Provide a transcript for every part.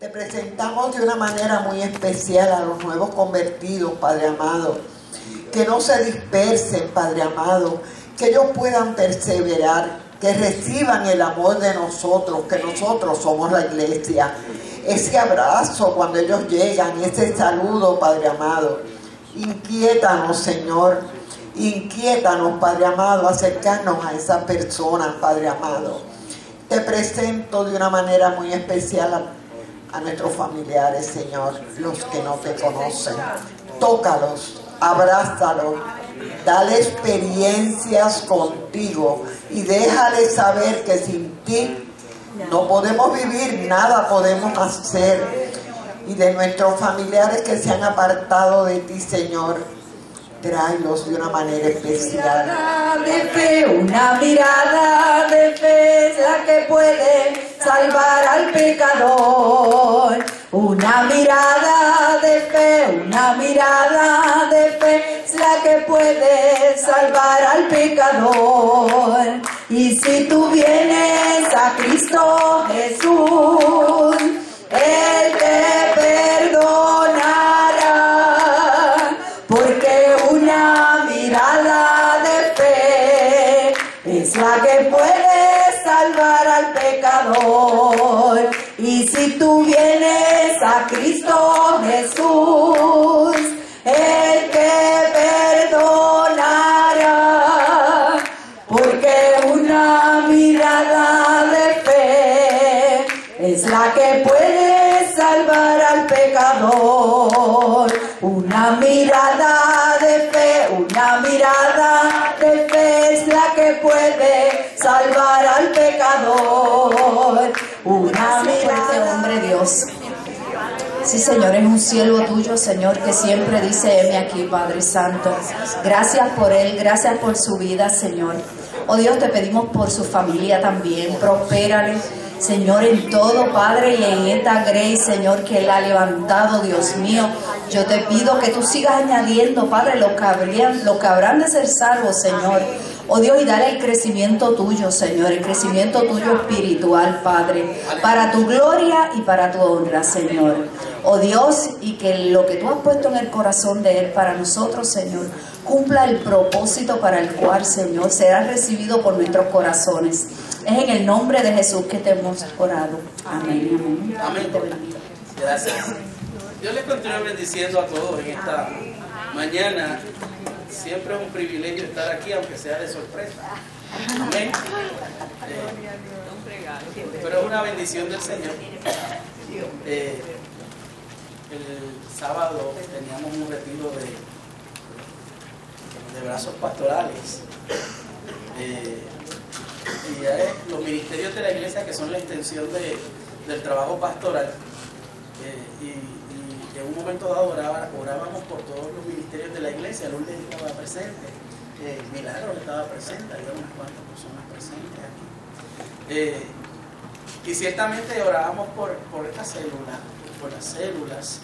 Te presentamos de una manera muy especial a los nuevos convertidos, Padre amado. Que no se dispersen, Padre amado. Que ellos puedan perseverar. Que reciban el amor de nosotros, que nosotros somos la iglesia. Ese abrazo cuando ellos llegan, ese saludo, Padre amado. Inquiétanos, Señor. Inquiétanos, Padre amado, acercarnos a esas personas, Padre amado. Te presento de una manera muy especial a nuestros familiares, Señor, los que no te conocen. Tócalos, abrázalos, dale experiencias contigo y déjales saber que sin ti no podemos vivir, nada podemos hacer. Y de nuestros familiares que se han apartado de ti, Señor, tráelos de una manera especial. Una mirada de fe es la que puede salvar al pecador. Una mirada de fe, una mirada de fe es la que puede salvar al pecador. Y si tú vienes a Cristo Jesús, Él te perdonará, porque una mirada de fe es la que puede salvar al pecador. Y si tú vienes a Cristo Jesús, Él te perdonará, porque una mirada de fe es la que puede salvar al pecador. Una mirada de fe, una mirada de fe es la que puede salvar al pecador. Una mirada, hombre Dios. Sí, Señor, es un siervo tuyo, Señor, que siempre dice, heme aquí, Padre Santo. Gracias por él, gracias por su vida, Señor. Oh Dios, te pedimos por su familia también, prospérale, Señor, en todo, Padre, y en esta Grace, Señor, que Él ha levantado, Dios mío. Yo te pido que tú sigas añadiendo, Padre, lo que habrán de ser salvos, Señor. Oh Dios, y dale el crecimiento tuyo, Señor, el crecimiento tuyo espiritual, Padre, para tu gloria y para tu honra, Señor. Oh Dios, y que lo que tú has puesto en el corazón de Él para nosotros, Señor, cumpla el propósito para el cual, Señor, será recibido por nuestros corazones. Es en el nombre de Jesús que te hemos orado. Amén. Amén. Gracias. Dios les continúe bendiciendo a todos en esta mañana. Siempre es un privilegio estar aquí, aunque sea de sorpresa. Amén. Pero es una bendición del Señor. El sábado teníamos un retiro de brazos pastorales. Y los ministerios de la iglesia, que son la extensión del trabajo pastoral, y en un momento dado orábamos por todos los ministerios de la iglesia. Lourdes estaba presente, Milagro estaba presente, había unas cuantas personas presentes aquí, y ciertamente orábamos por esta célula, por las células,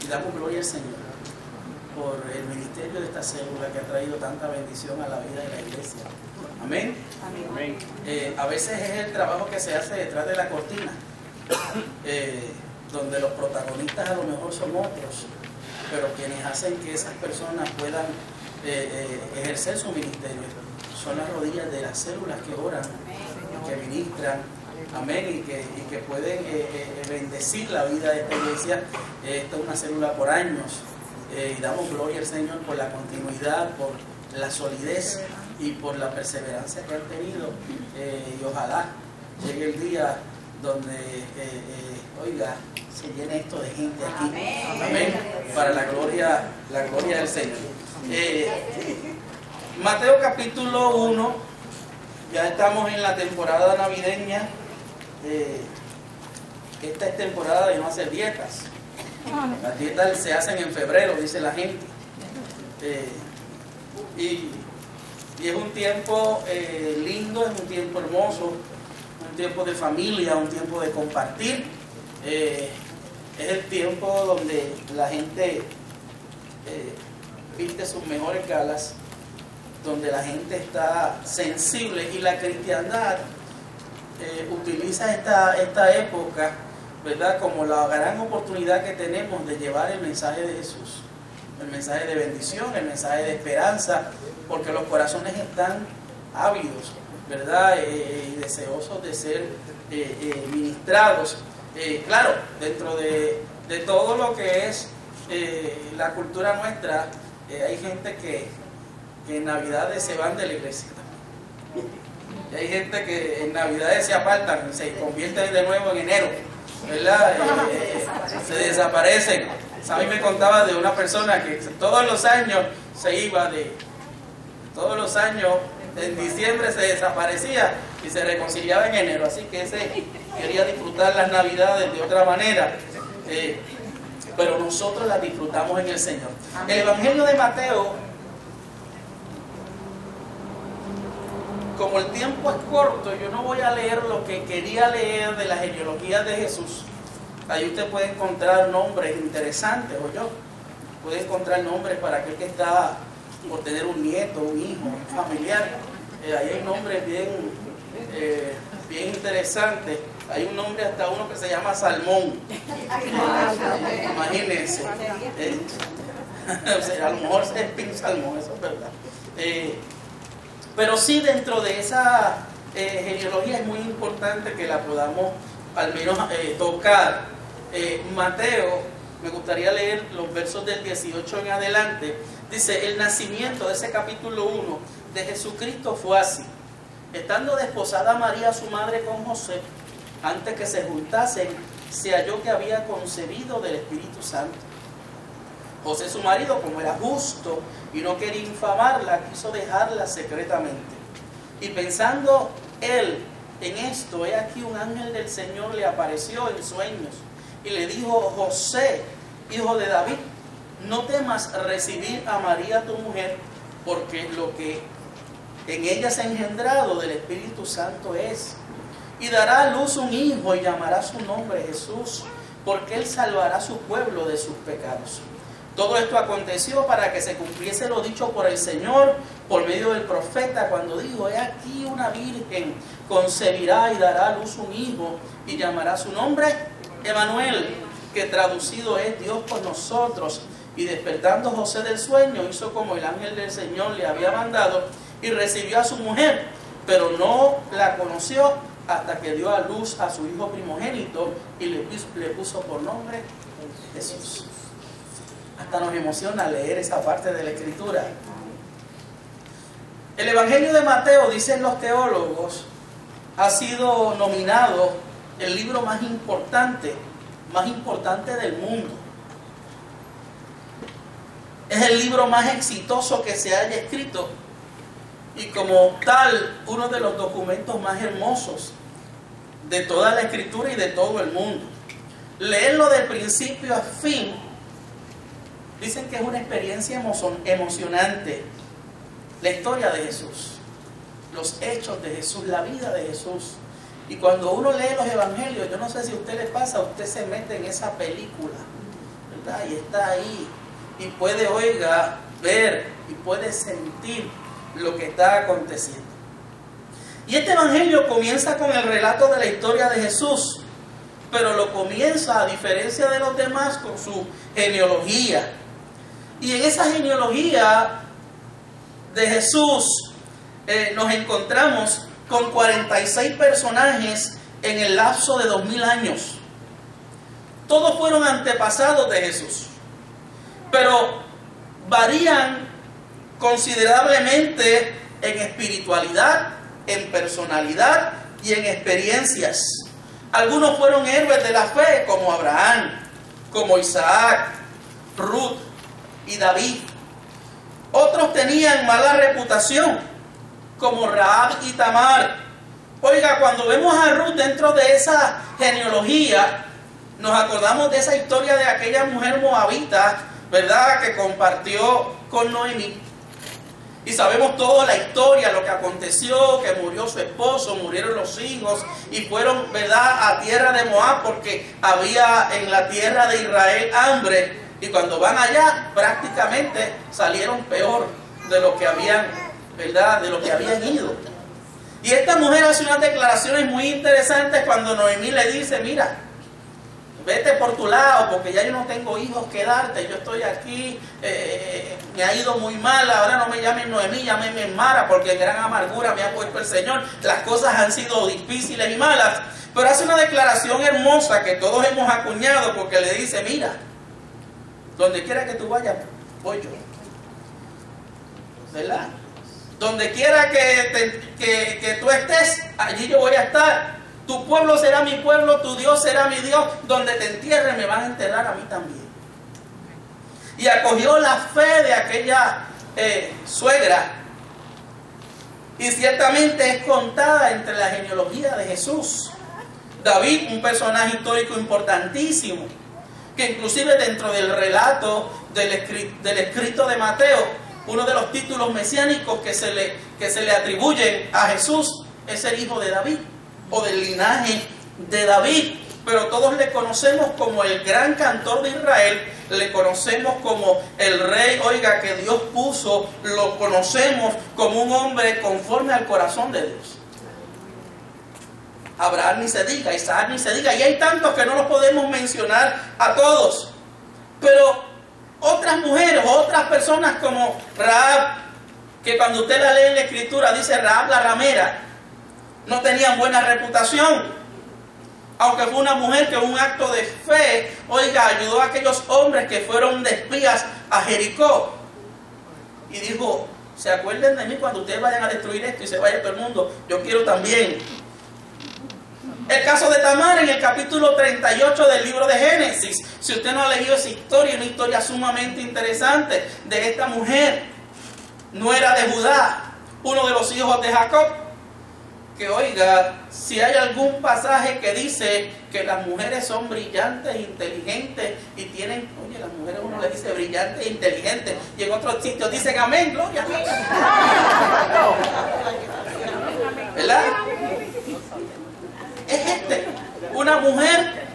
y damos gloria al Señor por el ministerio de esta célula que ha traído tanta bendición a la vida de la iglesia. Amén. Amén. A veces es el trabajo que se hace detrás de la cortina, donde los protagonistas a lo mejor son otros, pero quienes hacen que esas personas puedan ejercer su ministerio son las rodillas de las células que oran, que ministran. Amén. Y que pueden bendecir la vida de esta iglesia. Esta es una célula por años. Y damos gloria al Señor por la continuidad, por la solidez y por la perseverancia que han tenido, y ojalá llegue el día donde oiga, se llene esto de gente aquí. Amén. Para la gloria del Señor. Mateo capítulo 1. Ya estamos en la temporada navideña. Esta es temporada de no hacer dietas. Las dietas se hacen en febrero, dice la gente. Y es un tiempo lindo, es un tiempo hermoso, un tiempo de familia, un tiempo de compartir. Es el tiempo donde la gente viste sus mejores galas, donde la gente está sensible, y la cristiandad utiliza esta época, ¿verdad?, como la gran oportunidad que tenemos de llevar el mensaje de Jesús, el mensaje de bendición, el mensaje de esperanza, porque los corazones están ávidos, ¿verdad?, y deseosos de ser ministrados. Claro, dentro de todo lo que es la cultura nuestra, hay gente que en Navidades se van de la iglesia. Y hay gente que en Navidades se apartan, se convierten de nuevo en enero, ¿verdad? Se desaparecen. A mí me contaba de una persona que todos los años se iba todos los años en diciembre se desaparecía y se reconciliaba en enero, así que ese quería disfrutar las Navidades de otra manera, pero nosotros las disfrutamos en el Señor. El Evangelio de Mateo, como el tiempo es corto, yo no voy a leer lo que quería leer de la genealogía de Jesús. Ahí usted puede encontrar nombres interesantes, o yo puede encontrar nombres para aquel que está por tener un nieto, un hijo, un familiar. Ahí hay nombres bien interesantes. Hay un nombre, hasta uno que se llama Salmón. Imagínense. O sea, a lo mejor es Pin Salmón, eso es verdad. Pero sí, dentro de esa genealogía es muy importante que la podamos al menos tocar. Mateo, me gustaría leer los versos del 18 en adelante. Dice: el nacimiento de ese capítulo 1 de Jesucristo fue así. Estando desposada María, su madre, con José, antes que se juntasen, se halló que había concebido del Espíritu Santo. José, su marido, como era justo y no quería infamarla, quiso dejarla secretamente. Y pensando él en esto, he aquí un ángel del Señor le apareció en sueños y le dijo: José, hijo de David, no temas recibir a María tu mujer, porque lo que en ella se ha engendrado del Espíritu Santo es. Y dará a luz un hijo y llamará su nombre Jesús, porque él salvará a su pueblo de sus pecados. Todo esto aconteció para que se cumpliese lo dicho por el Señor por medio del profeta, cuando dijo: he aquí una virgen concebirá y dará a luz un hijo y llamará su nombre Emanuel, que traducido es Dios con nosotros. Y despertando José del sueño, hizo como el ángel del Señor le había mandado y recibió a su mujer, pero no la conoció hasta que dio a luz a su hijo primogénito y le puso por nombre Jesús. Hasta nos emociona leer esa parte de la Escritura. El Evangelio de Mateo, dicen los teólogos, ha sido nominado el libro más importante del mundo. Es el libro más exitoso que se haya escrito y como tal uno de los documentos más hermosos de toda la Escritura y de todo el mundo. Leerlo de principio a fin, dicen que es una experiencia emocionante. La historia de Jesús, los hechos de Jesús, la vida de Jesús. Y cuando uno lee los evangelios, yo no sé si a usted le pasa, usted se mete en esa película, ¿verdad? Y está ahí y puede, oiga, ver y puede sentir lo que está aconteciendo. Y este evangelio comienza con el relato de la historia de Jesús, pero lo comienza, a diferencia de los demás, con su genealogía. Y en esa genealogía de Jesús nos encontramos con 46 personajes en el lapso de 2000 años. Todos fueron antepasados de Jesús, pero varían considerablemente en espiritualidad, en personalidad y en experiencias. Algunos fueron héroes de la fe, como Abraham, como Isaac, Ruth y David. Otros tenían mala reputación, como Rahab y Tamar. Oiga, cuando vemos a Ruth dentro de esa genealogía, nos acordamos de esa historia de aquella mujer moabita, ¿verdad?, que compartió con Noemí. Y sabemos toda la historia, lo que aconteció, que murió su esposo, murieron los hijos y fueron, ¿verdad?, a tierra de Moab, porque había en la tierra de Israel hambre. Y cuando van allá, prácticamente salieron peor de lo que habían, ¿verdad?, de lo que habían ido. Y esta mujer hace unas declaraciones muy interesantes cuando Noemí le dice, mira, vete por tu lado, porque ya yo no tengo hijos que darte, yo estoy aquí, me ha ido muy mal, ahora no me llamen Noemí, llámenme Mara, porque en gran amargura me ha puesto el Señor, las cosas han sido difíciles y malas. Pero hace una declaración hermosa que todos hemos acuñado, porque le dice, mira, donde quiera que tú vayas, voy yo. ¿Verdad? Donde quiera que tú estés, allí yo voy a estar. Tu pueblo será mi pueblo, tu Dios será mi Dios. Donde te entierren me van a enterrar a mí también. Y acogió la fe de aquella suegra. Y ciertamente es contada entre la genealogía de Jesús. David, un personaje histórico importantísimo, que inclusive dentro del relato del escrito de Mateo, uno de los títulos mesiánicos que se le atribuyen a Jesús es el hijo de David, o del linaje de David. Pero todos le conocemos como el gran cantor de Israel, le conocemos como el rey, oiga, que Dios puso, lo conocemos como un hombre conforme al corazón de Dios. Abraham ni se diga, Isaac ni se diga, y hay tantos que no los podemos mencionar a todos. Pero otras mujeres, otras personas como Rahab, que cuando usted la lee en la escritura dice Rahab la ramera, no tenían buena reputación, aunque fue una mujer que en un acto de fe, oiga, ayudó a aquellos hombres que fueron de espías a Jericó, y dijo, se acuerden de mí cuando ustedes vayan a destruir esto y se vaya todo el mundo, yo quiero también. El caso de Tamar en el capítulo 38 del libro de Génesis. Si usted no ha leído esa historia, una historia sumamente interesante de esta mujer, nuera de Judá, uno de los hijos de Jacob. Que oiga, si hay algún pasaje que dice que las mujeres son brillantes, inteligentes y tienen, oye, las mujeres uno le dice brillantes e inteligentes, y en otros sitios dicen amén, gloria a Dios. ¿Verdad? Es una mujer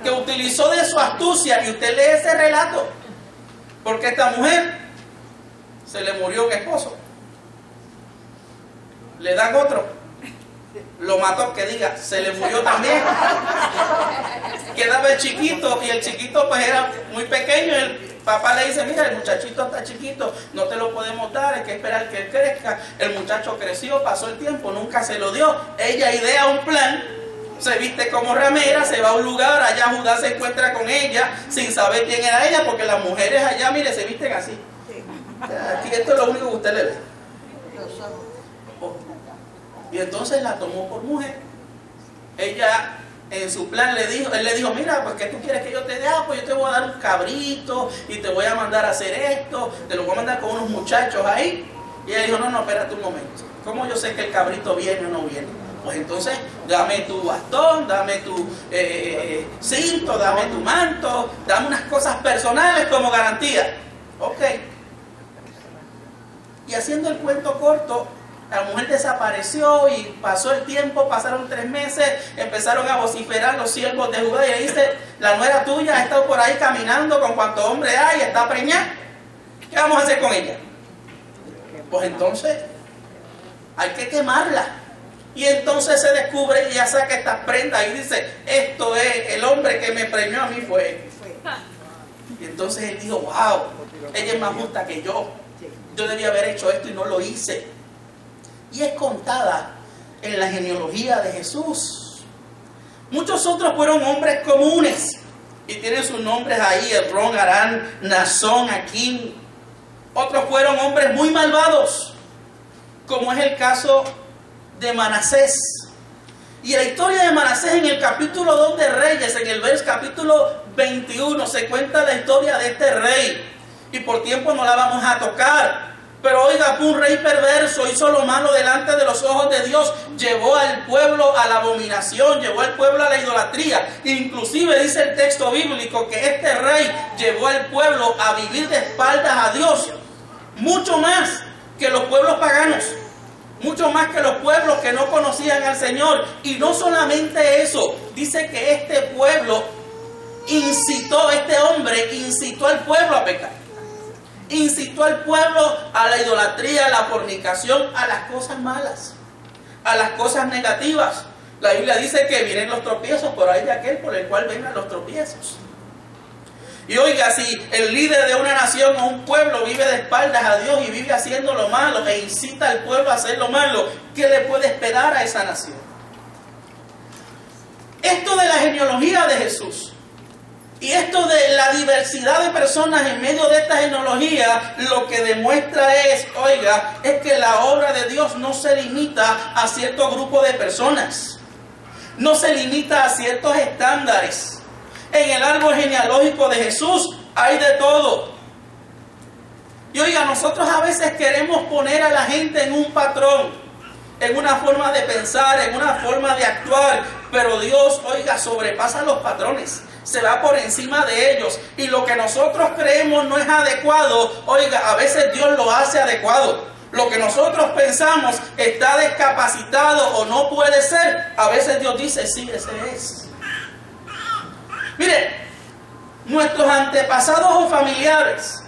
que utilizó de su astucia, y usted lee ese relato, porque esta mujer se le murió un esposo, le dan otro, lo mató, que diga, se le murió también, quedaba el chiquito, y el chiquito pues era muy pequeño. El papá le dice, mira, el muchachito está chiquito, no te lo podemos dar, hay que esperar que él crezca. El muchacho creció, pasó el tiempo, nunca se lo dio. Ella idea un plan, se viste como ramera, se va a un lugar, allá Judá se encuentra con ella, sin saber quién era ella, porque las mujeres allá, mire, se visten así. Aquí esto es lo único que usted le ve. Y entonces la tomó por mujer. Ella en su plan le dijo, él le dijo, mira, pues ¿qué tú quieres que yo te dé? Ah, pues yo te voy a dar un cabrito y te voy a mandar a hacer esto, te lo voy a mandar con unos muchachos ahí. Y ella dijo, no, espérate un momento, ¿cómo yo sé que el cabrito viene o no viene? Pues entonces dame tu bastón, dame tu cinto, dame tu manto, dame unas cosas personales como garantía. Ok. Y haciendo el cuento corto, la mujer desapareció y pasó el tiempo, pasaron 3 meses, empezaron a vociferar los siervos de Judá y le dice, la nuera tuya ha estado por ahí caminando con cuanto hombre hay, está preñada, ¿qué vamos a hacer con ella? Pues entonces hay que quemarla. Y entonces se descubre y ella saca estas prendas y dice, esto es, el hombre que me preñó a mí fue él. Y entonces él dijo, wow, ella es más justa que yo debía haber hecho esto y no lo hice. Y es contada en la genealogía de Jesús. Muchos otros fueron hombres comunes y tienen sus nombres ahí, Hebrón, Harán, Nazón, Aquín. Otros fueron hombres muy malvados, como es el caso de Manasés. Y la historia de Manasés en el capítulo 2 de Reyes, en el capítulo 21, se cuenta la historia de este rey. Y por tiempo no la vamos a tocar. Pero oiga, fue un rey perverso, hizo lo malo delante de los ojos de Dios, llevó al pueblo a la abominación, llevó al pueblo a la idolatría. Inclusive dice el texto bíblico que este rey llevó al pueblo a vivir de espaldas a Dios, mucho más que los pueblos paganos, mucho más que los pueblos que no conocían al Señor. Y no solamente eso, dice que este pueblo este hombre incitó al pueblo a pecar. Incitó al pueblo a la idolatría, a la fornicación, a las cosas malas. a las cosas negativas. La Biblia dice que vienen los tropiezos, por ahí de aquel por el cual vengan los tropiezos. Y oiga, si el líder de una nación o un pueblo vive de espaldas a Dios y vive haciendo lo malo e incita al pueblo a hacer lo malo, ¿qué le puede esperar a esa nación? Esto de la genealogía de Jesús y esto de la diversidad de personas en medio de esta genealogía, lo que demuestra es, oiga, es que la obra de Dios no se limita a cierto grupo de personas, no se limita a ciertos estándares. En el árbol genealógico de Jesús hay de todo. Y oiga, nosotros a veces queremos poner a la gente en un patrón, en una forma de pensar, en una forma de actuar, pero Dios, oiga, sobrepasa los patrones, se va por encima de ellos, y lo que nosotros creemos no es adecuado, oiga, a veces Dios lo hace adecuado. Lo que nosotros pensamos está discapacitado o no puede ser, a veces Dios dice, sí, ese es. Mire, nuestros antepasados o familiares,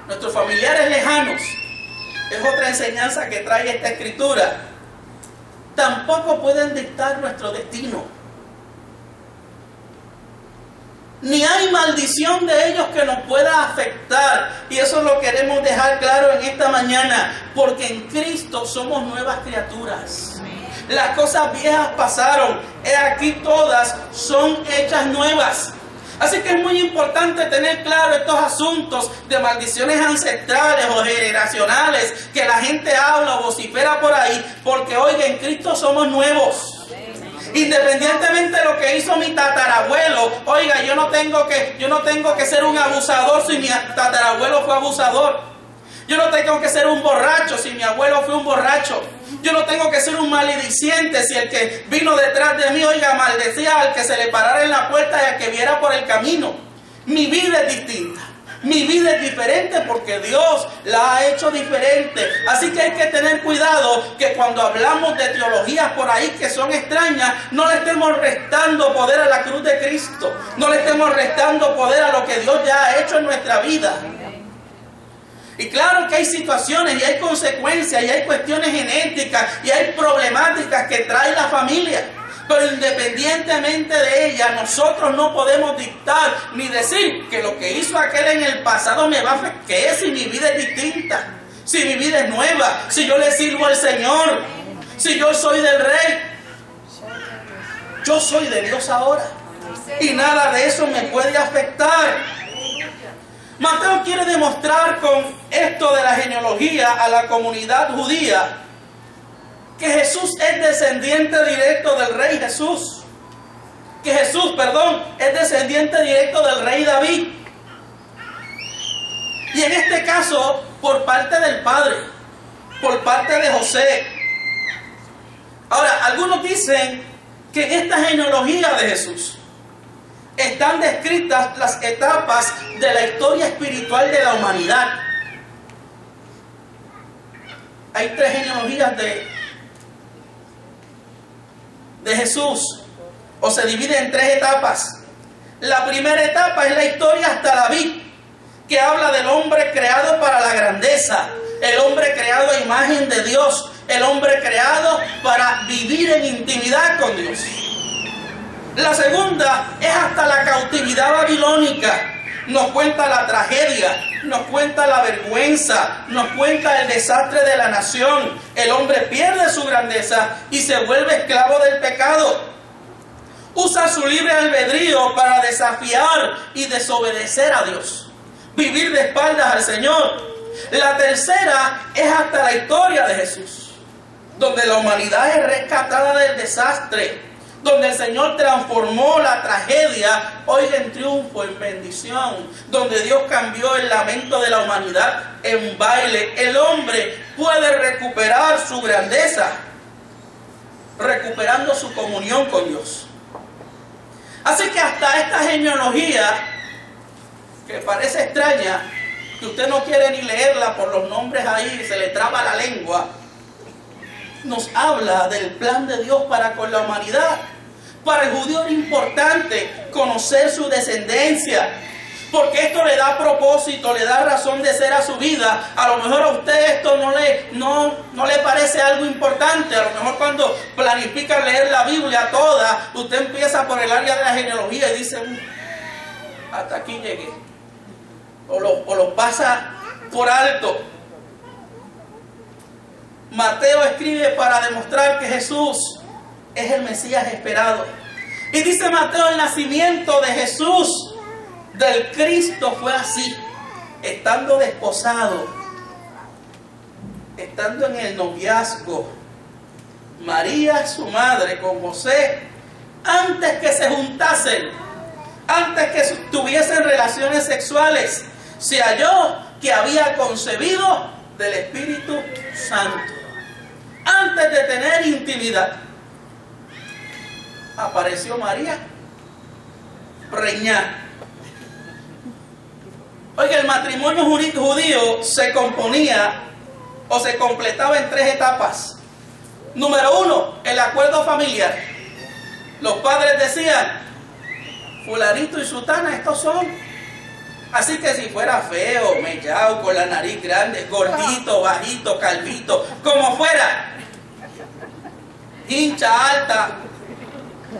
nuestros familiares lejanos, es otra enseñanza que trae esta escritura, tampoco pueden dictar nuestro destino. Ni hay maldición de ellos que nos pueda afectar. Y eso lo queremos dejar claro en esta mañana, porque en Cristo somos nuevas criaturas. Las cosas viejas pasaron, he aquí todas son hechas nuevas. Así que es muy importante tener claro estos asuntos de maldiciones ancestrales o generacionales que la gente habla o vocifera por ahí, porque oiga, en Cristo somos nuevos. Independientemente de lo que hizo mi tatarabuelo, oiga, yo no tengo que ser un abusador si mi tatarabuelo fue abusador. Yo no tengo que ser un borracho si mi abuelo fue un borracho. Yo no tengo que ser un malediciente si el que vino detrás de mí, oiga, maldecía al que se le parara en la puerta y al que viera por el camino. Mi vida es distinta. Mi vida es diferente porque Dios la ha hecho diferente. Así que hay que tener cuidado que cuando hablamos de teologías por ahí que son extrañas, no le estemos restando poder a la cruz de Cristo. No le estemos restando poder a lo que Dios ya ha hecho en nuestra vida. Y claro que hay situaciones y hay consecuencias y hay cuestiones genéticas y hay problemáticas que trae la familia. Pero independientemente de ella, nosotros no podemos dictar ni decir que lo que hizo aquel en el pasado me va a afectar. ¿Qué es si mi vida es distinta? Si mi vida es nueva, si yo le sirvo al Señor, si yo soy del Rey. Yo soy de Dios ahora. Y nada de eso me puede afectar. Mateo quiere demostrar con esto de la genealogía a la comunidad judía que Jesús es descendiente directo del rey Jesús. Que Jesús, es descendiente directo del rey David. Y en este caso, por parte del Padre, por parte de José. Ahora, algunos dicen que en esta genealogía de Jesús están descritas las etapas de la historia espiritual de la humanidad. Hay 3 genealogías de Jesús, o se divide en 3 etapas. La primera etapa es la historia hasta David, que habla del hombre creado para la grandeza, el hombre creado a imagen de Dios, el hombre creado para vivir en intimidad con Dios. La segunda es hasta la cautividad babilónica. Nos cuenta la tragedia, nos cuenta la vergüenza, nos cuenta el desastre de la nación. El hombre pierde su grandeza y se vuelve esclavo del pecado. Usa su libre albedrío para desafiar y desobedecer a Dios. Vivir de espaldas al Señor. La tercera es hasta la historia de Jesús, donde la humanidad es rescatada del desastre, donde el Señor transformó la tragedia, hoy en triunfo, en bendición, donde Dios cambió el lamento de la humanidad en baile. El hombre puede recuperar su grandeza, recuperando su comunión con Dios. Así que hasta esta genealogía, que parece extraña, que usted no quiere ni leerla por los nombres ahí, se le traba la lengua, nos habla del plan de Dios para con la humanidad. Para el judío era importante conocer su descendencia, Porque esto le da propósito, le da razón de ser a su vida. A lo mejor a usted esto no le parece algo importante. A lo mejor cuando planifica leer la Biblia toda, usted empieza por el área de la genealogía y dice, hasta aquí llegué. O lo pasa por alto. Mateo escribe para demostrar que Jesús es el Mesías esperado. Y dice Mateo, el nacimiento de Jesús, del Cristo, fue así. Estando desposado, estando en el noviazgo, María, su madre, con José, antes que se juntasen, antes que tuviesen relaciones sexuales, se halló que había concebido del Espíritu Santo. Antes de tener intimidad, apareció María preñada. Oiga, el matrimonio judío se componía o se completaba en 3 etapas. Número 1, el acuerdo familiar. Los padres decían, fulanito y sutana, estos son. Así que si fuera feo, mellao, con la nariz grande, gordito, bajito, calvito, como fuera, hincha, alta,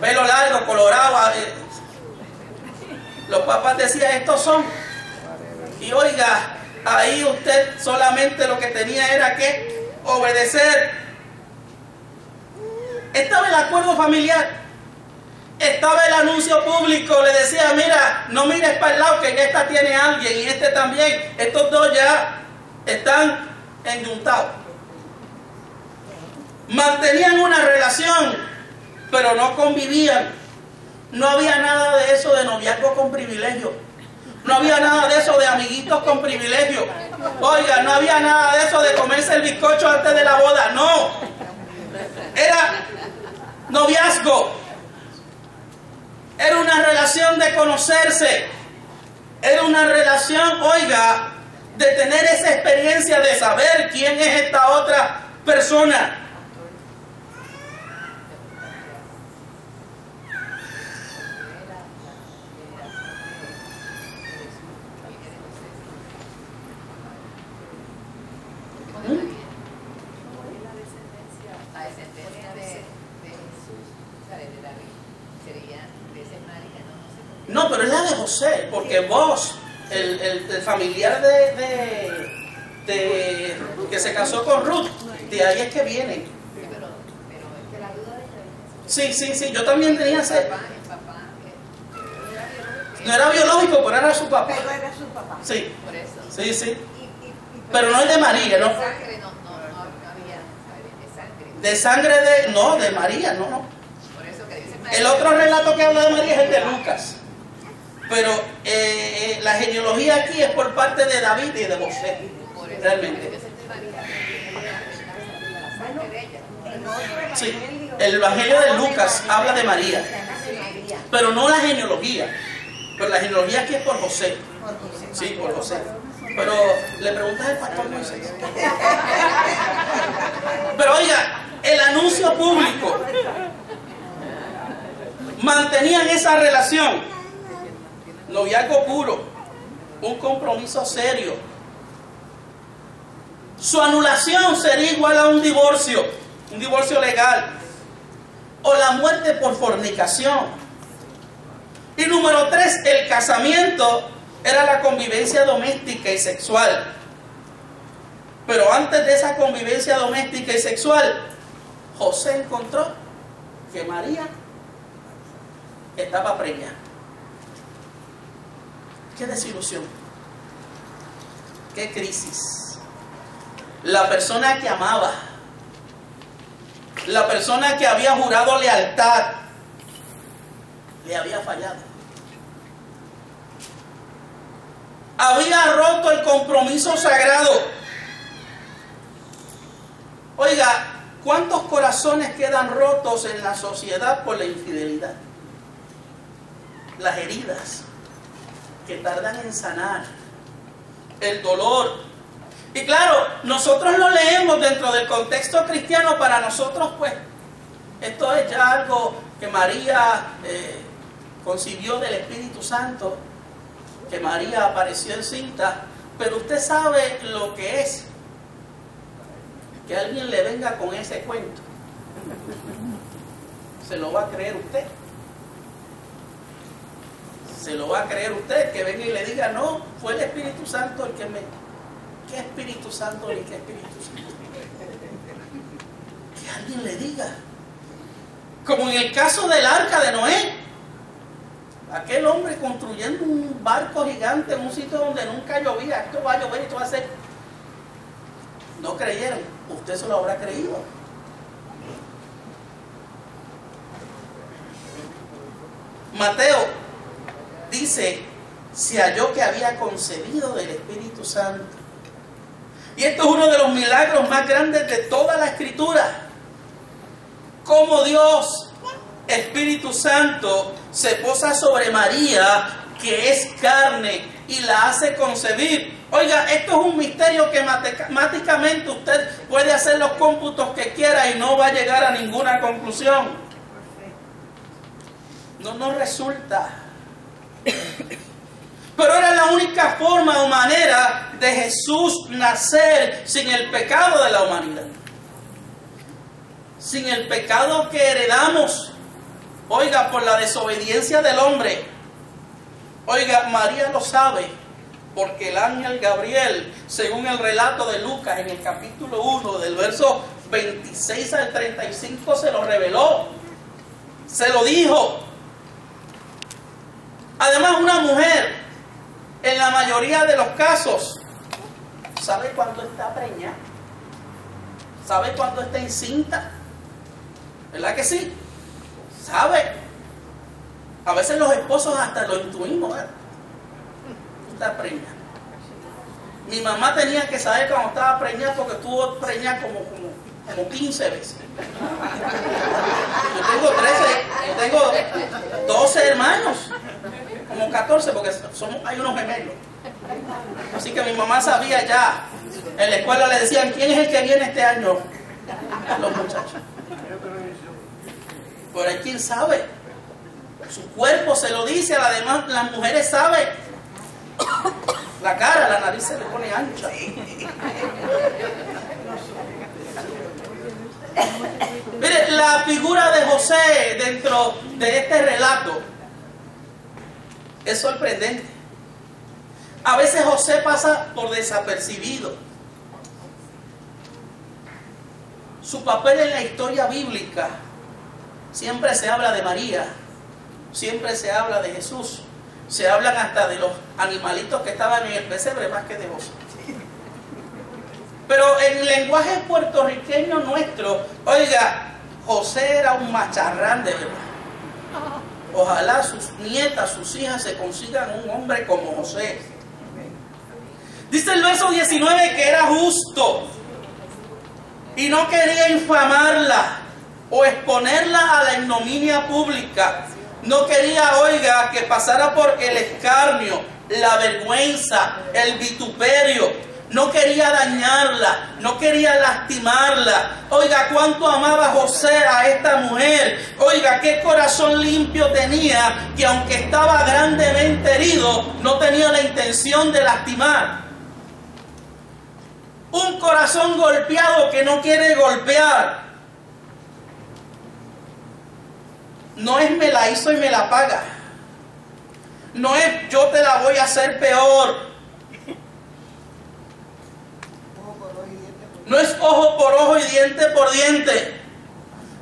pelo largo, colorado, los papás decían, estos son. Y oiga, ahí usted solamente lo que tenía era que obedecer. Estaba el acuerdo familiar, estaba el anuncio público, le decía, mira, no mires para el lado que en esta tiene alguien y este también, estos dos ya están enyuntados. Mantenían una relación, pero no convivían. No había nada de eso de noviazgo con privilegio. No había nada de eso de amiguitos con privilegio. Oiga, no había nada de eso de comerse el bizcocho antes de la boda. No. Era noviazgo. Era una relación de conocerse. Era una relación, oiga, de tener esa experiencia de saber quién es esta otra persona. No, pero es la de José, porque vos, el familiar que se casó con Ruth, de ahí es que viene. Sí, yo también tenía ese. No era biológico, pero era su papá. Pero era su papá. Sí, sí. Pero no es de María, ¿no? De sangre de María, no. El otro relato que habla de María es el de Lucas. Pero la genealogía aquí es por parte de David y de José, realmente. Sí, el Evangelio de Lucas habla de María, pero no la genealogía. Pero la genealogía aquí es por José. Sí, por José. Pero le preguntas al pastor Moisés. Pero oiga, el anuncio público. Mantenían esa relación. Noviazgo puro, un compromiso serio. Su anulación sería igual a un divorcio legal, o la muerte por fornicación. Y número 3, el casamiento era la convivencia doméstica y sexual. Pero antes de esa convivencia doméstica y sexual, José encontró que María estaba preñada. Qué desilusión, qué crisis. La persona que amaba, la persona que había jurado lealtad, le había fallado. Había roto el compromiso sagrado. Oiga, ¿cuántos corazones quedan rotos en la sociedad por la infidelidad? Las heridas que tardan en sanar, el dolor. Y claro, nosotros lo leemos dentro del contexto cristiano. Para nosotros, pues, esto es ya algo que María concibió del Espíritu Santo. que María apareció encinta, pero usted sabe lo que es que alguien le venga con ese cuento. ¿Se lo va a creer usted? ¿Se lo va a creer usted? Que venga y le diga, no, fue el Espíritu Santo el que me... ¿Qué Espíritu Santo ni qué Espíritu Santo? Que alguien le diga. Como en el caso del arca de Noé. Aquel hombre construyendo un barco gigante en un sitio donde nunca llovía. Esto va a llover y esto va a ser... No creyeron. Usted se lo habrá creído. Mateo dice, se halló que había concebido del Espíritu Santo. Y esto es uno de los milagros más grandes de toda la Escritura. Cómo Dios, Espíritu Santo, se posa sobre María, que es carne, y la hace concebir. Oiga, esto es un misterio que matemáticamente usted puede hacer los cómputos que quiera y no va a llegar a ninguna conclusión. No nos resulta. Pero era la única forma o manera de Jesús nacer sin el pecado de la humanidad. Sin el pecado que heredamos, oiga, por la desobediencia del hombre. Oiga, María lo sabe, porque el ángel Gabriel, según el relato de Lucas en el capítulo 1, del verso 26 al 35, se lo reveló, se lo dijo. Además, una mujer, en la mayoría de los casos, ¿sabe cuándo está preñada? ¿Sabe cuándo está encinta? ¿Verdad que sí? ¿Sabe? A veces los esposos hasta lo intuimos, ¿verdad? Está preñada. Mi mamá tenía que saber cuando estaba preñada porque estuvo preñada como 15 veces. Yo tengo 12 hermanos, como 14 porque hay unos gemelos. Así que mi mamá sabía ya. En la escuela le decían, ¿quién es el que viene este año? Los muchachos. Pero hay quien sabe. Su cuerpo se lo dice, además las mujeres saben. La cara, la nariz se le pone ancha. Mire, la figura de José dentro de este relato es sorprendente. A veces José pasa por desapercibido. Su papel en la historia bíblica, siempre se habla de María, siempre se habla de Jesús, se hablan hasta de los animalitos que estaban en el pesebre más que de José. Pero en el lenguaje puertorriqueño nuestro, oiga, José era un macharrán de verdad. Ojalá sus nietas, sus hijas se consigan un hombre como José. Dice el verso 19 que era justo y no quería infamarla o exponerla a la ignominia pública. No quería, oiga, que pasara por el escarnio, la vergüenza, el vituperio. No quería dañarla, no quería lastimarla. Oiga, cuánto amaba José a esta mujer. Oiga, qué corazón limpio tenía, que aunque estaba grandemente herido, no tenía la intención de lastimar. Un corazón golpeado que no quiere golpear. No es me la hizo y me la paga. No es yo te la voy a hacer peor. No es ojo por ojo y diente por diente.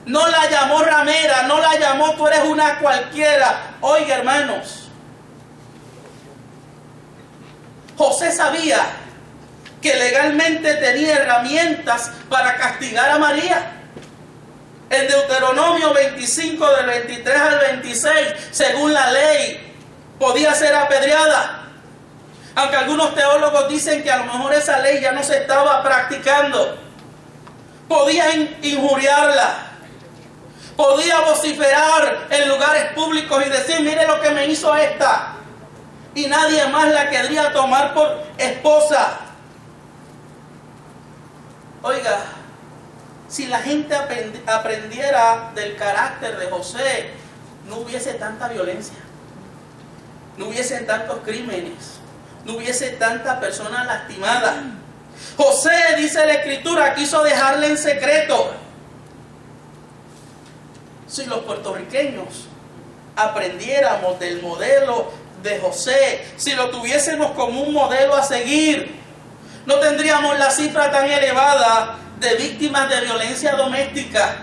No la llamó ramera, no la llamó tú eres una cualquiera. Oiga, hermanos, José sabía que legalmente tenía herramientas para castigar a María. En Deuteronomio 25 del 23 al 26, según la ley, podía ser apedreada. Aunque algunos teólogos dicen que a lo mejor esa ley ya no se estaba practicando. Podía injuriarla. Podía vociferar en lugares públicos y decir, mire lo que me hizo esta. Y nadie más la querría tomar por esposa. Oiga, si la gente aprendiera del carácter de José, no hubiese tanta violencia. no hubiesen tantos crímenes, no hubiese tantas personas lastimadas. José, dice la Escritura, quiso dejarle en secreto. Si los puertorriqueños aprendiéramos del modelo de José, si lo tuviésemos como un modelo a seguir, no tendríamos la cifra tan elevada de víctimas de violencia doméstica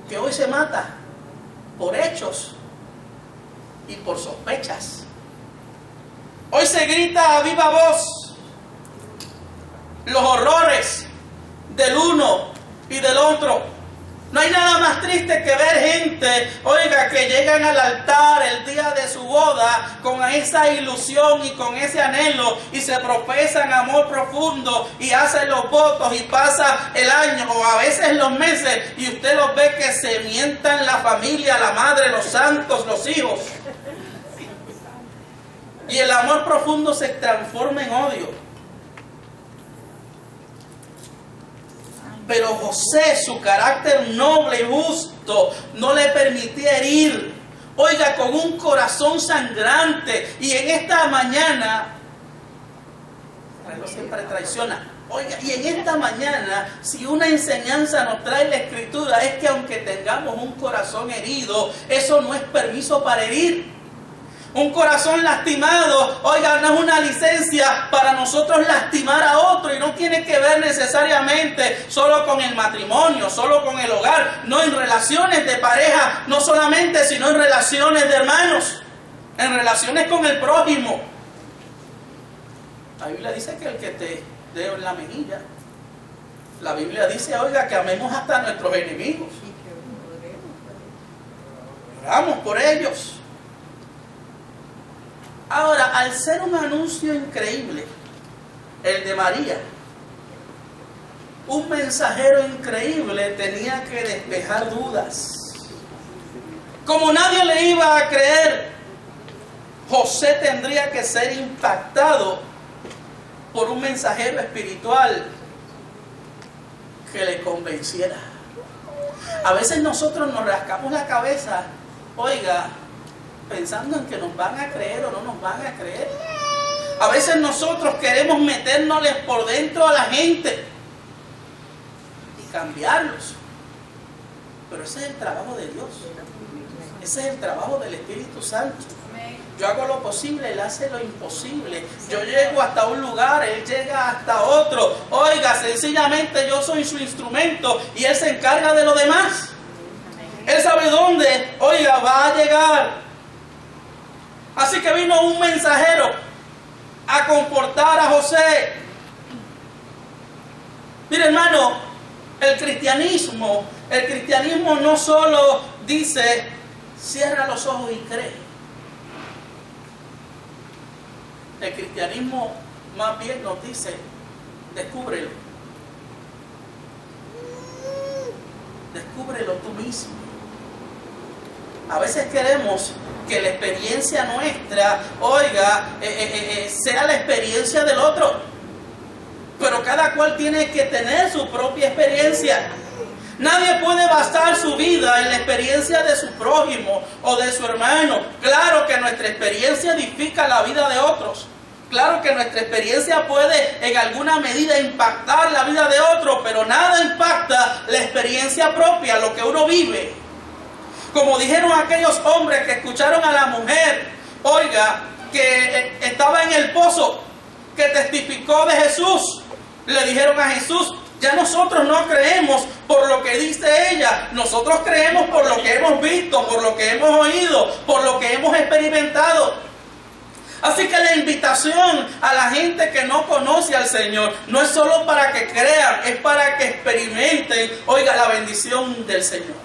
que hoy se mata por hechos y por sospechas. Hoy se grita a viva voz los horrores del uno y del otro. No hay nada más triste que ver gente, oiga, que llegan al altar el día de su boda con esa ilusión y con ese anhelo y se profesan amor profundo y hacen los votos y pasa el año o a veces los meses y usted los ve que se mientan la familia, la madre, los santos, los hijos. Y el amor profundo se transforma en odio. Pero José, su carácter noble y justo, no le permitía herir. Oiga, con un corazón sangrante. Y en esta mañana, siempre traiciona. Oiga, y en esta mañana, si una enseñanza nos trae la Escritura, es que aunque tengamos un corazón herido, eso no es permiso para herir. Un corazón lastimado, oiga, no es una licencia para nosotros lastimar a otro y no tiene que ver necesariamente solo con el matrimonio, solo con el hogar, no en relaciones de pareja, no solamente, sino en relaciones de hermanos, en relaciones con el prójimo. La Biblia dice que el que te dé en la mejilla, la Biblia dice, oiga, que amemos hasta a nuestros enemigos. Oramos por ellos. Ahora, al ser un anuncio increíble, el de María, un mensajero increíble tenía que despejar dudas. Como nadie le iba a creer, José tendría que ser impactado por un mensajero espiritual que le convenciera. A veces nosotros nos rascamos la cabeza, oiga, pensando en que nos van a creer o no nos van a creer. A veces nosotros queremos metérnosles por dentro a la gente y cambiarlos. Pero ese es el trabajo de Dios. Ese es el trabajo del Espíritu Santo. Yo hago lo posible, Él hace lo imposible. Yo llego hasta un lugar, Él llega hasta otro. Oiga, sencillamente yo soy su instrumento y Él se encarga de lo demás. Él sabe dónde, oiga, va a llegar. Así que vino un mensajero a confortar a José. Mire, hermano, el cristianismo no solo dice, cierra los ojos y cree. El cristianismo más bien nos dice, descúbrelo. Descúbrelo tú mismo. A veces queremos que la experiencia nuestra, oiga, sea la experiencia del otro. Pero cada cual tiene que tener su propia experiencia. Nadie puede basar su vida en la experiencia de su prójimo o de su hermano. Claro que nuestra experiencia edifica la vida de otros. Claro que nuestra experiencia puede en alguna medida impactar la vida de otros, pero nada impacta la experiencia propia, lo que uno vive. Como dijeron aquellos hombres que escucharon a la mujer, oiga, que estaba en el pozo, que testificó de Jesús. Le dijeron a Jesús, ya nosotros no creemos por lo que dice ella, nosotros creemos por lo que hemos visto, por lo que hemos oído, por lo que hemos experimentado. Así que la invitación a la gente que no conoce al Señor no es solo para que crean, es para que experimenten, oiga, la bendición del Señor.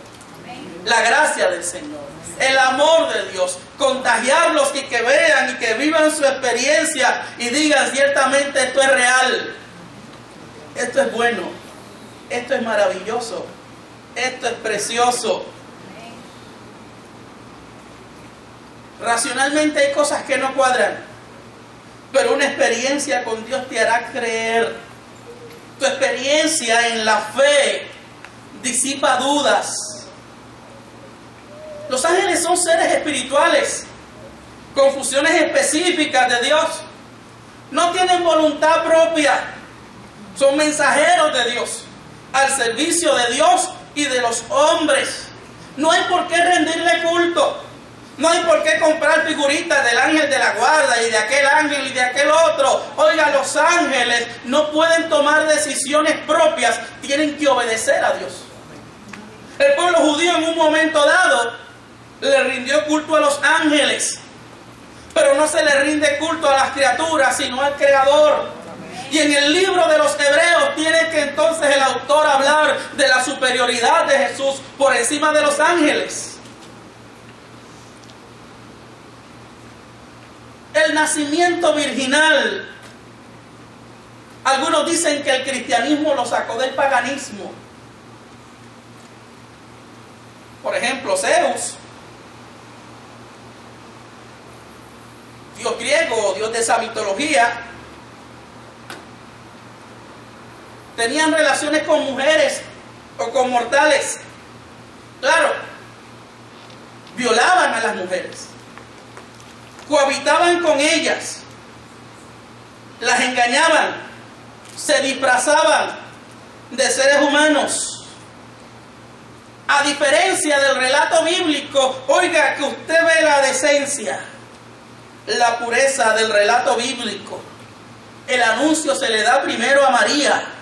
La gracia del Señor, el amor de Dios, contagiarlos y que vean y que vivan su experiencia y digan ciertamente esto es real, esto es bueno, esto es maravilloso, esto es precioso. Racionalmente hay cosas que no cuadran, pero una experiencia con Dios te hará creer. Tu experiencia en la fe disipa dudas. Los ángeles son seres espirituales con funciones específicas de Dios. No tienen voluntad propia. Son mensajeros de Dios, al servicio de Dios y de los hombres. No hay por qué rendirle culto. No hay por qué comprar figuritas del ángel de la guarda y de aquel ángel y de aquel otro. Oiga, los ángeles no pueden tomar decisiones propias, tienen que obedecer a Dios. El pueblo judío en un momento dado le rindió culto a los ángeles, pero no se le rinde culto a las criaturas, sino al Creador. Y en el libro de los Hebreos tiene que entonces el autor hablar de la superioridad de Jesús por encima de los ángeles. El nacimiento virginal. Algunos dicen que el cristianismo lo sacó del paganismo. Por ejemplo, Zeus, dios griego, dios de esa mitología, tenían relaciones con mujeres o con mortales. Claro, violaban a las mujeres, cohabitaban con ellas, las engañaban, se disfrazaban de seres humanos. A diferencia del relato bíblico, oiga, que usted ve la decencia, la pureza del relato bíblico. El anuncio se le da primero a María.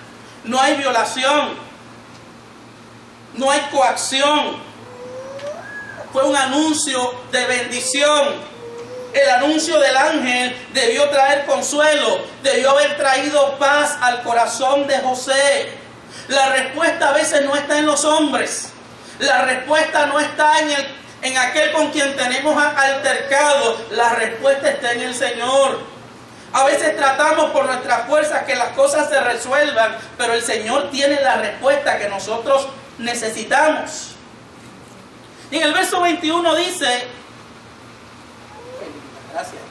No hay violación, no hay coacción. Fue un anuncio de bendición. El anuncio del ángel debió traer consuelo, debió haber traído paz al corazón de José. La respuesta a veces no está en los hombres. La respuesta no está en aquel con quien tenemos altercado. La respuesta está en el Señor. A veces tratamos por nuestras fuerzas que las cosas se resuelvan, pero el Señor tiene la respuesta que nosotros necesitamos. Y en el verso 21 dice, gracias,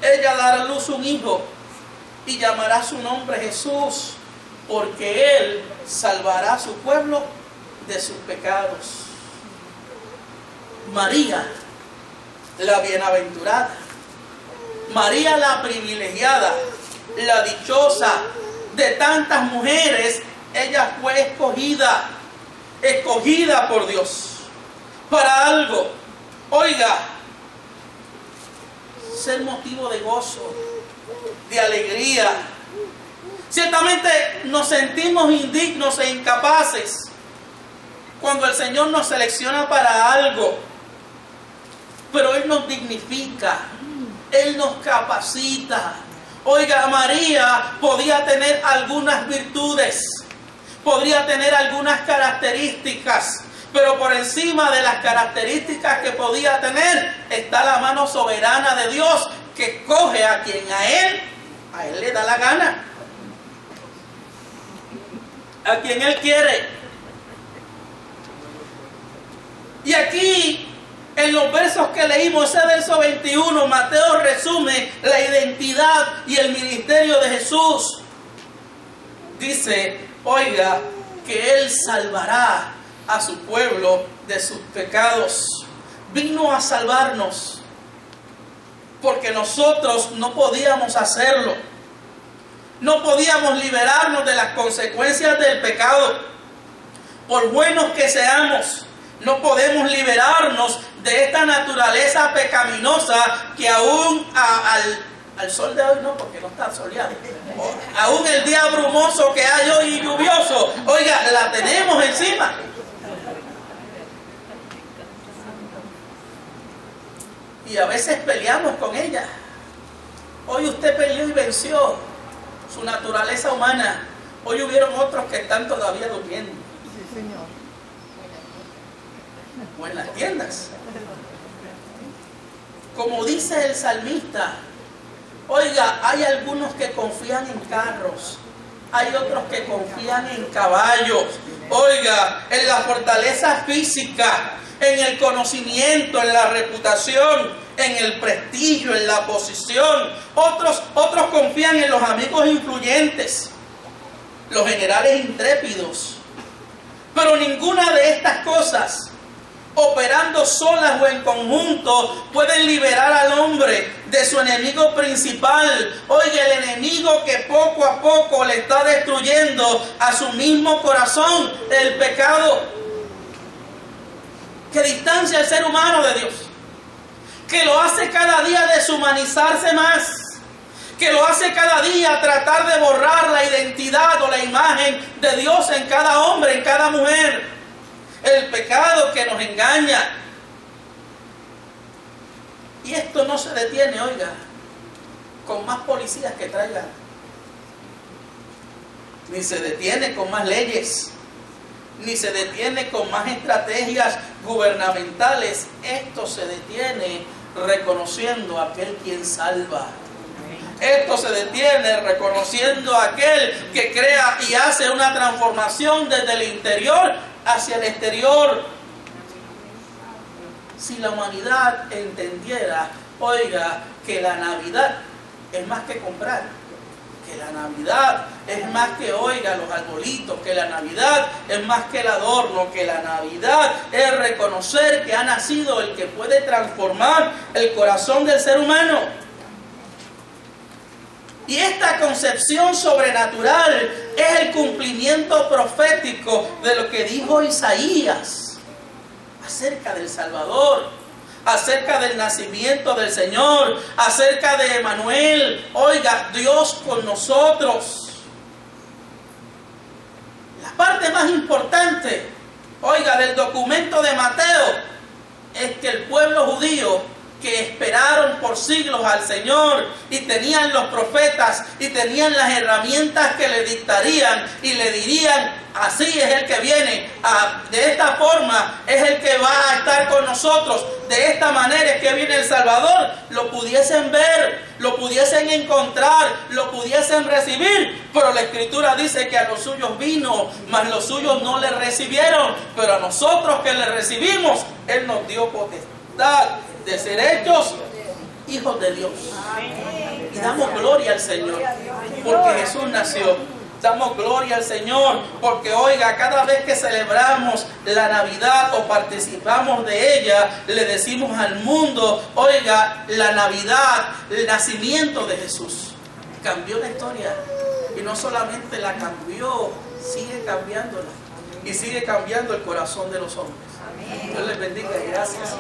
ella dará a luz un hijo y llamará su nombre Jesús, porque Él salvará a su pueblo de sus pecados. María, la bienaventurada, María la privilegiada, la dichosa de tantas mujeres, ella fue escogida por Dios para algo. Oiga, ser motivo de gozo, de alegría. Ciertamente nos sentimos indignos e incapaces cuando el Señor nos selecciona para algo, pero Él nos dignifica, Él nos capacita. Oiga, María podía tener algunas virtudes, podría tener algunas características, pero por encima de las características que podía tener está la mano soberana de Dios, que escoge a quien a Él le da la gana, a quien Él quiere. Y aquí, en los versos que leímos, ese verso 21, Mateo resume la identidad y el ministerio de Jesús. Dice, oiga, que Él salvará a su pueblo de sus pecados. Vino a salvarnos, porque nosotros no podíamos hacerlo. No podíamos liberarnos de las consecuencias del pecado. Por buenos que seamos, no podemos liberarnos de esta naturaleza pecaminosa que aún al sol de hoy, no, porque no está soleado, aún el día brumoso que hay hoy y lluvioso, oiga, la tenemos encima. Y a veces peleamos con ella. Hoy usted peleó y venció su naturaleza humana. Hoy hubieron otros que están todavía durmiendo. Sí, Señor. O en las tiendas. Como dice el salmista, oiga, hay algunos que confían en carros, hay otros que confían en caballos, oiga, en la fortaleza física, en el conocimiento, en la reputación, en el prestigio, en la posición. Otros confían en los amigos influyentes, los generales intrépidos, Pero ninguna de estas cosas, operando solas o en conjunto, pueden liberar al hombre de su enemigo principal. Oiga, el enemigo que poco a poco le está destruyendo a su mismo corazón, el pecado, que distancia al ser humano de Dios, que lo hace cada día deshumanizarse más, que lo hace cada día tratar de borrar la identidad o la imagen de Dios en cada hombre, en cada mujer. El pecado que nos engaña. Y esto no se detiene, oiga, con más policías que traigan. Ni se detiene con más leyes. Ni se detiene con más estrategias gubernamentales. Esto se detiene reconociendo a aquel quien salva. Esto se detiene reconociendo a aquel que crea y hace una transformación desde el interior hacia el exterior. Si la humanidad entendiera, oiga, que la Navidad es más que comprar, que la Navidad es más que, oiga, los arbolitos, que la Navidad es más que el adorno, que la Navidad es reconocer que ha nacido el que puede transformar el corazón del ser humano. Y esta concepción sobrenatural es el cumplimiento profético de lo que dijo Isaías acerca del Salvador, acerca del nacimiento del Señor, acerca de Emmanuel. Oiga, Dios con nosotros. La parte más importante, oiga, del documento de Mateo es que el pueblo judío, que esperaron por siglos al Señor y tenían los profetas y tenían las herramientas que le dictarían y le dirían: así es el que viene, de esta forma es el que va a estar con nosotros, de esta manera es que viene el Salvador, lo pudiesen ver, lo pudiesen encontrar, lo pudiesen recibir. Pero la Escritura dice que a los suyos vino, mas los suyos no le recibieron. Pero a nosotros que le recibimos, Él nos dio potestad de ser hechos hijos de Dios. Y damos gloria al Señor porque Jesús nació. Damos gloria al Señor porque, oiga, cada vez que celebramos la Navidad o participamos de ella, le decimos al mundo: oiga, la Navidad, el nacimiento de Jesús cambió la historia. Y no solamente la cambió, sigue cambiándola y sigue cambiando el corazón de los hombres. Dios les bendiga y gracias.